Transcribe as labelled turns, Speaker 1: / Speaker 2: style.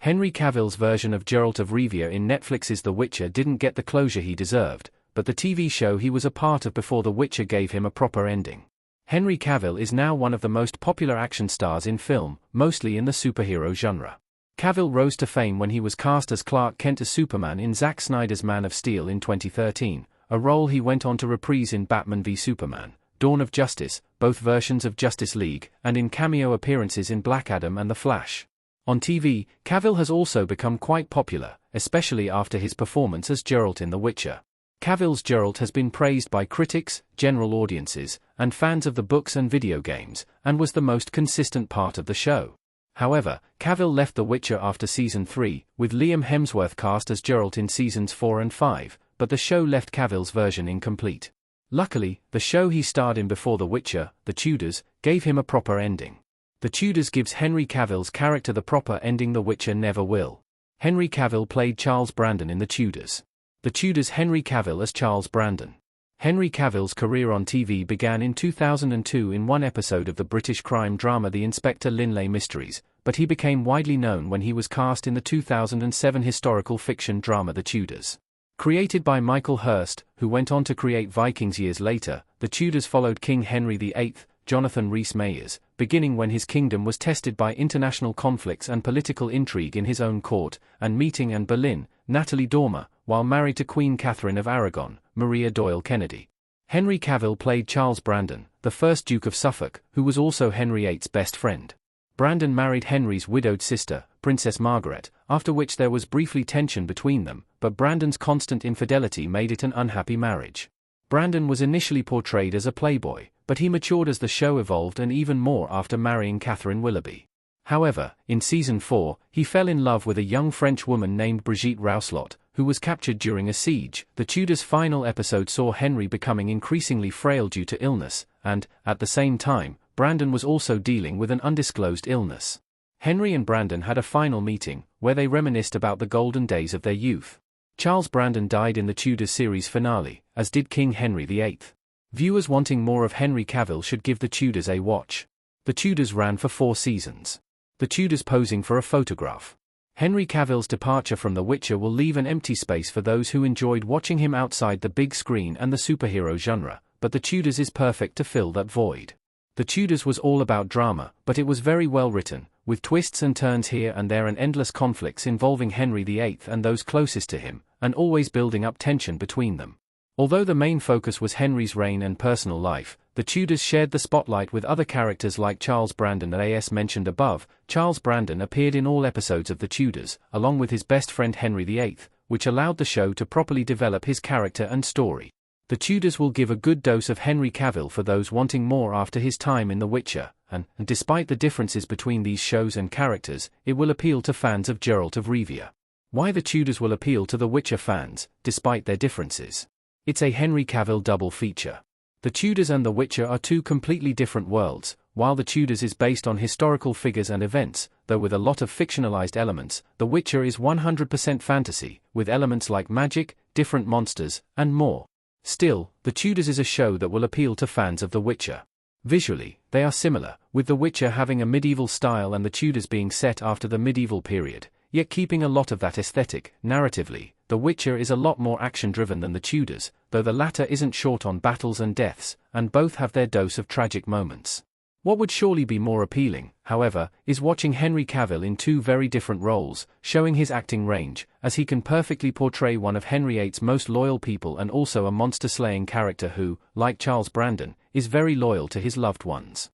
Speaker 1: Henry Cavill's version of Geralt of Rivia in Netflix's The Witcher didn't get the closure he deserved, but the TV show he was a part of before The Witcher gave him a proper ending. Henry Cavill is now one of the most popular action stars in film, mostly in the superhero genre. Cavill rose to fame when he was cast as Clark Kent as Superman in Zack Snyder's Man of Steel in 2013, a role he went on to reprise in Batman v Superman, Dawn of Justice, both versions of Justice League, and in cameo appearances in Black Adam and The Flash. On TV, Cavill has also become quite popular, especially after his performance as Geralt in The Witcher. Cavill's Geralt has been praised by critics, general audiences, and fans of the books and video games, and was the most consistent part of the show. However, Cavill left The Witcher after Season 3, with Liam Hemsworth cast as Geralt in Seasons 4 and 5, but the show left Cavill's version incomplete. Luckily, the show he starred in before The Witcher, The Tudors, gave him a proper ending. The Tudors gives Henry Cavill's character the proper ending The Witcher never will. Henry Cavill played Charles Brandon in The Tudors. The Tudors Henry Cavill as Charles Brandon. Henry Cavill's career on TV began in 2002 in one episode of the British crime drama The Inspector Linlay Mysteries, but he became widely known when he was cast in the 2007 historical fiction drama The Tudors. Created by Michael Hirst, who went on to create Vikings years later, The Tudors followed King Henry VIII, Jonathan Rhys-Meyers, beginning when his kingdom was tested by international conflicts and political intrigue in his own court, and meeting in Berlin, Natalie Dormer, while married to Queen Catherine of Aragon, Maria Doyle Kennedy. Henry Cavill played Charles Brandon, the first Duke of Suffolk, who was also Henry VIII's best friend. Brandon married Henry's widowed sister, Princess Margaret, after which there was briefly tension between them, but Brandon's constant infidelity made it an unhappy marriage. Brandon was initially portrayed as a playboy, but he matured as the show evolved and even more after marrying Catherine Willoughby. However, in Season 4, he fell in love with a young French woman named Brigitte Rouslot, who was captured during a siege. The Tudors' final episode saw Henry becoming increasingly frail due to illness, and, at the same time, Brandon was also dealing with an undisclosed illness. Henry and Brandon had a final meeting, where they reminisced about the golden days of their youth. Charles Brandon died in the Tudors series finale, as did King Henry VIII. Viewers wanting more of Henry Cavill should give The Tudors a watch. The Tudors ran for 4 seasons. The Tudors posing for a photograph. Henry Cavill's departure from The Witcher will leave an empty space for those who enjoyed watching him outside the big screen and the superhero genre, but The Tudors is perfect to fill that void. The Tudors was all about drama, but it was very well written, with twists and turns here and there and endless conflicts involving Henry VIII and those closest to him, and always building up tension between them. Although the main focus was Henry's reign and personal life, the Tudors shared the spotlight with other characters like Charles Brandon. As mentioned above, Charles Brandon appeared in all episodes of The Tudors, along with his best friend Henry VIII, which allowed the show to properly develop his character and story. The Tudors will give a good dose of Henry Cavill for those wanting more after his time in The Witcher, and despite the differences between these shows and characters, it will appeal to fans of Geralt of Rivia. Why The Tudors will appeal to The Witcher fans, despite their differences. It's a Henry Cavill double feature. The Tudors and The Witcher are 2 completely different worlds. While The Tudors is based on historical figures and events, though with a lot of fictionalized elements, The Witcher is 100% fantasy, with elements like magic, different monsters, and more. Still, The Tudors is a show that will appeal to fans of The Witcher. Visually, they are similar, with The Witcher having a medieval style and The Tudors being set after the medieval period, yet keeping a lot of that aesthetic. Narratively, The Witcher is a lot more action-driven than The Tudors, though the latter isn't short on battles and deaths, and both have their dose of tragic moments. What would surely be more appealing, however, is watching Henry Cavill in 2 very different roles, showing his acting range, as he can perfectly portray one of Henry VIII's most loyal people and also a monster-slaying character who, like Charles Brandon, is very loyal to his loved ones.